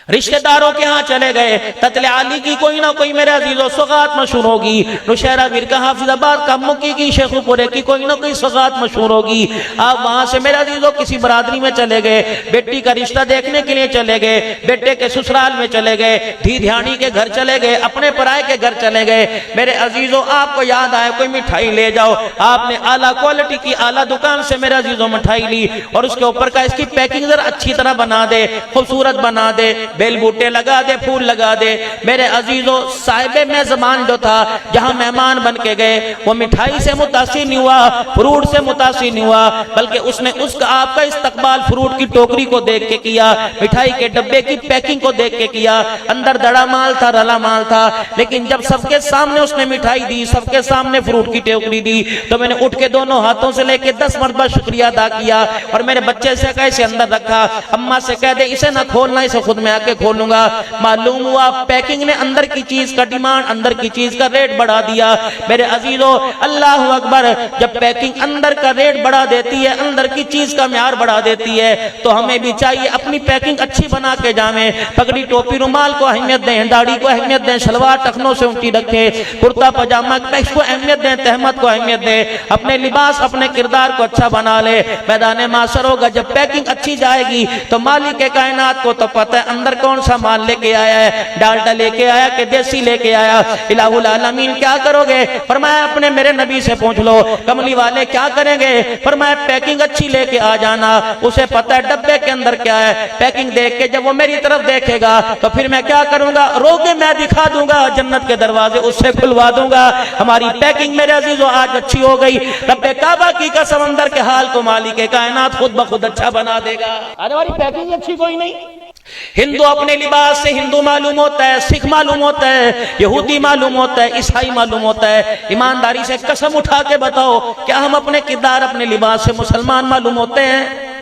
रिश्तेदारों के यहाँ चले गए, ततले आली की कोई ना कोई मेरे अजीजों सौगात मशहूर होगी, नौशहरा विरका हाफिजाबाद का मुक्की की शेखुपुरे की कोई ना कोई सौगात मशहूर होगी। आप वहां से मेरे अजीजों किसी बरादरी में चले गए, बेटी का रिश्ता देखने के लिए चले गए, बेटे के ससुराल में चले गए, धी ध्यानी के घर चले गए, अपने पराये के घर चले गए। मेरे अजीजों आपको याद आए कोई मिठाई ले जाओ, आपने आला क्वालिटी की आला दुकान से मेरे अजीजों मिठाई ली और उसके ऊपर का इसकी पैकिंग जरा अच्छी तरह बना दे, खूबसूरत बना दे, बेल बूटे लगा दे, फूल लगा दे। मेरे अजीजों साहिबे मेजबान जो था, जहां मेहमान बन के गए, वो मिठाई से मुतासिर नहीं हुआ, फ्रूट से मुतासिर नहीं हुआ, बल्कि उसने उसका आपका इस्तकबाल फ्रूट की टोकरी को देख के किया, मिठाई के डब्बे की पैकिंग को देख के किया। अंदर दड़ा माल था, रला माल था, लेकिन जब सबके सामने उसने मिठाई दी, सबके सामने फ्रूट की टोकरी दी, तो मैंने उठ के दोनों हाथों से लेके 10 मरतबा शुक्रिया अदा किया और मेरे बच्चे से कहा इसे अंदर रखा, अम्मा से कह दे इसे ना खोलना, इसे खुद में आके खोलूंगा। मालूम हुआ पैकिंग ने अंदर की चीज का डिमांड, अंदर की चीज का रेट बढ़ा दिया। मेरे अजीजों अल्लाह अकबर, जब पैकिंग अंदर का रेट बढ़ा देती है, अंदर की चीज का म्यार बढ़ा देती है, तो हमें भी चाहिए अपनी पैकिंग अच्छी बना के जावे, पगड़ी टोपी रुमाल को अहमियत दें, दाढ़ी को अहमियत दें, सलवार टखनों से ऊंची रखे, कुर्ता पजामा को अहमियत दें, तहमत को अहमियत दें, अपने लिबास अपने किरदार को अच्छा बना ले। मैदान माशर होगा, जब पैकिंग अच्छी जाएगी तो मालिक के कायनात को तो पता है अंदर कौन सा माल लेके आया है, डालडा लेके आया कि देसी लेके आया। इलाहुल आलमीन क्या करोगे? फरमाया अपने मेरे नबी से पूछ लो। कमली वाले क्या करेंगे? फरमाया पैकिंग अच्छी लेके आ जाना, उसे पता है डब्बे के अंदर क्या है। पैकिंग देख के जब वो मेरी तरफ देखेगा तो फिर मैं क्या करूंगा? रोके मैं दिखा दूंगा, जन्नत के दरवाजे उससे खुलवा दूंगा। हमारी पैकिंग मेरे अजीजों आज अच्छी हो गई, रब्बे काबा की कसम अंदर के हाल को मालिक के कायनात खुद ब खुद अच्छा बना देगा। अरे हमारी पैकिंग अच्छी कोई नहीं। हिंदू अपने लिबास से हिंदू मालूम होता है, सिख मालूम होता है, यहूदी मालूम होता है, ईसाई मालूम होता है। ईमानदारी से कसम उठा के बताओ, क्या हम अपने किरदार अपने लिबास से मुसलमान मालूम होते हैं?